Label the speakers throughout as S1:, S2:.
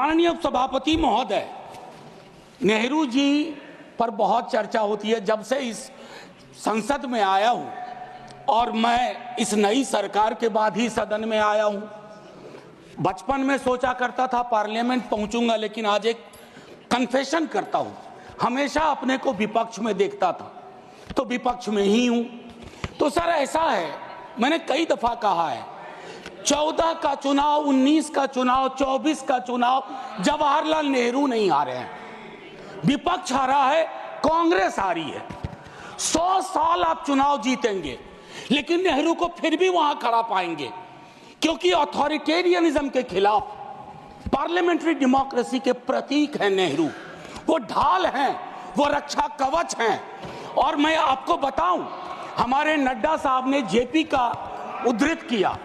S1: माननीय सभापति महोदय, नेहरू जी पर बहुत चर्चा होती है जब से इस संसद में आया हूं, और मैं इस नई सरकार के बाद ही सदन में आया हूं। बचपन में सोचा करता था पार्लियामेंट पहुंचूंगा, लेकिन आज एक कन्फेशन करता हूं, हमेशा अपने को विपक्ष में देखता था, तो विपक्ष में ही हूं। तो सर ऐसा है, मैंने कई दफा कहा है, 14 का चुनाव, 19 का चुनाव, 24 का चुनाव जवाहरलाल नेहरू नहीं हारे हैं, विपक्ष हारा है, कांग्रेस हारी है। 100 साल आप चुनाव जीतेंगे लेकिन नेहरू को फिर भी वहां खड़ा पाएंगे, क्योंकि अथॉरिटेरियनिज्म के खिलाफ, पार्लियामेंट्री डेमोक्रेसी के प्रतीक हैं नेहरू। वो ढाल हैं, वो रक्षा कवच हैं। और मैं आपको बताऊं, हमारे नड्डा साहब ने जेपी का उद्धृत किया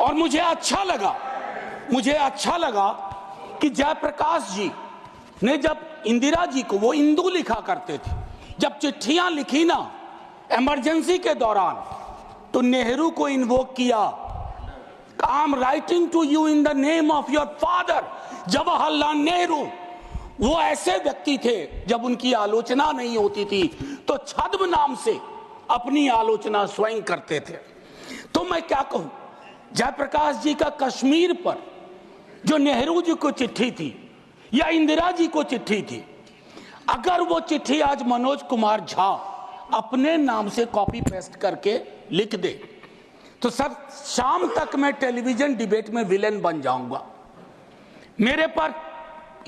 S1: और मुझे अच्छा लगा कि जयप्रकाश जी ने जब इंदिरा जी को, वो इंदू लिखा करते थे, जब चिट्ठियां लिखी ना इमरजेंसी के दौरान, तो नेहरू को इन्वोक किया। I am writing to you in the name of your father Jawaharlal Nehru. वो ऐसे व्यक्ति थे, जब उनकी आलोचना नहीं होती थी तो छद्म नाम से अपनी आलोचना स्वयं करते थे। तो मैं क्या कहूं, जयप्रकाश जी का कश्मीर पर जो नेहरू जी को चिट्ठी थी या इंदिरा जी को चिट्ठी थी, अगर वो चिट्ठी आज मनोज कुमार झा अपने नाम से कॉपी पेस्ट करके लिख दे, तो सर शाम तक मैं टेलीविजन डिबेट में विलेन बन जाऊंगा। मेरे पर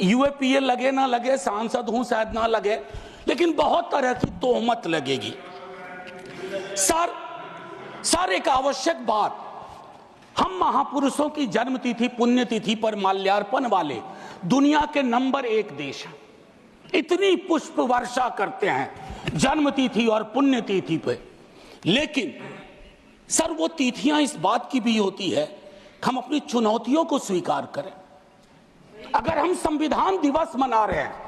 S1: यूएपीए लगे ना लगे, सांसद हूं शायद ना लगे, लेकिन बहुत तरह की तोहमत लगेगी। सर एक आवश्यक बात, हम महापुरुषों की जन्मतिथि पुण्यतिथि पर माल्यार्पण वाले दुनिया के नंबर 1 देश हैं। इतनी पुष्प वर्षा करते हैं जन्मतिथि और पुण्यतिथि पे, लेकिन सर वो तिथियां इस बात की भी होती है कि हम अपनी चुनौतियों को स्वीकार करें। अगर हम संविधान दिवस मना रहे हैं,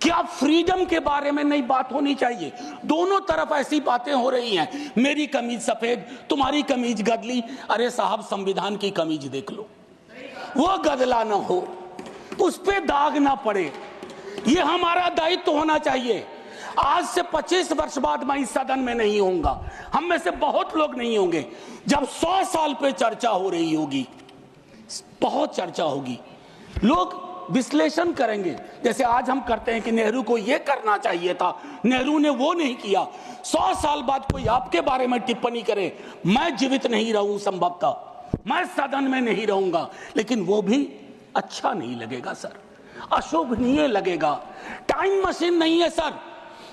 S1: क्या फ्रीडम के बारे में नहीं बात होनी चाहिए? दोनों तरफ ऐसी बातें हो रही हैं, मेरी कमीज सफेद, तुम्हारी कमीज गदली। अरे साहब, संविधान की कमीज देख लो, वो गदला ना हो, उस पे दाग ना पड़े, ये हमारा दायित्व होना चाहिए। आज से 25 वर्ष बाद मैं इस सदन में नहीं होऊंगा, हम में से बहुत लोग नहीं होंगे। जब 100 साल पे चर्चा हो रही होगी, बहुत चर्चा होगी, लोग विश्लेषण करेंगे, जैसे आज हम करते हैं कि नेहरू को यह करना चाहिए था, नेहरू ने वो नहीं किया। 100 साल बाद कोई आपके बारे में टिप्पणी करे, मैं जीवित नहीं रहूं, संभवतः मैं सदन में नहीं रहूंगा, लेकिन वो भी अच्छा नहीं लगेगा सर, अशोभनीय लगेगा। टाइम मशीन नहीं है सर,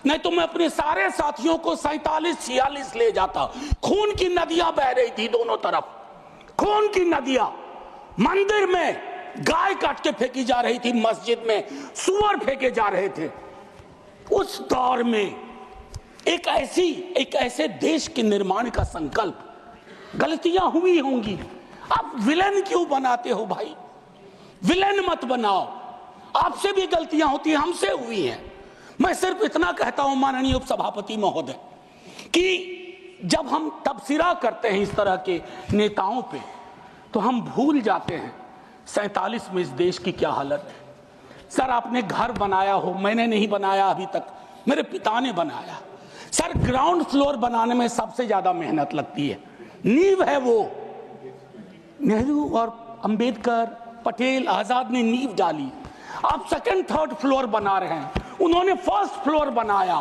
S1: नहीं तो मैं अपने सारे साथियों को 47-46 ले जाता। खून की नदियां बह रही थी दोनों तरफ, खून की नदियां, मंदिर में गाय काट के फेंकी जा रही थी, मस्जिद में सुअर फेंके जा रहे थे। उस दौर में एक ऐसे देश के निर्माण का संकल्प, गलतियां हुई होंगी, आप विलेन क्यों बनाते हो भाई? विलेन मत बनाओ, आपसे भी गलतियां होती हैं, हमसे हुई हैं। मैं सिर्फ इतना कहता हूं माननीय उपसभापति महोदय, कि जब हम तबसरा करते हैं इस तरह के नेताओं पे, तो हम भूल जाते हैं 47 में इस देश की क्या हालत है। सर आपने घर बनाया हो, मैंने नहीं बनाया अभी तक, मेरे पिता ने बनाया। सर ग्राउंड फ्लोर बनाने में सबसे ज्यादा मेहनत लगती है, नींव है वो। नेहरू और अंबेडकर, पटेल, आजाद ने नींव डाली, आप 2nd 3rd फ्लोर बना रहे हैं, उन्होंने 1st फ्लोर बनाया,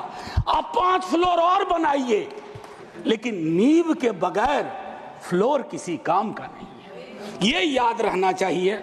S1: आप 5 फ्लोर और बनाइए, लेकिन नींव के बगैर फ्लोर किसी काम का नहीं है, ये याद रहना चाहिए।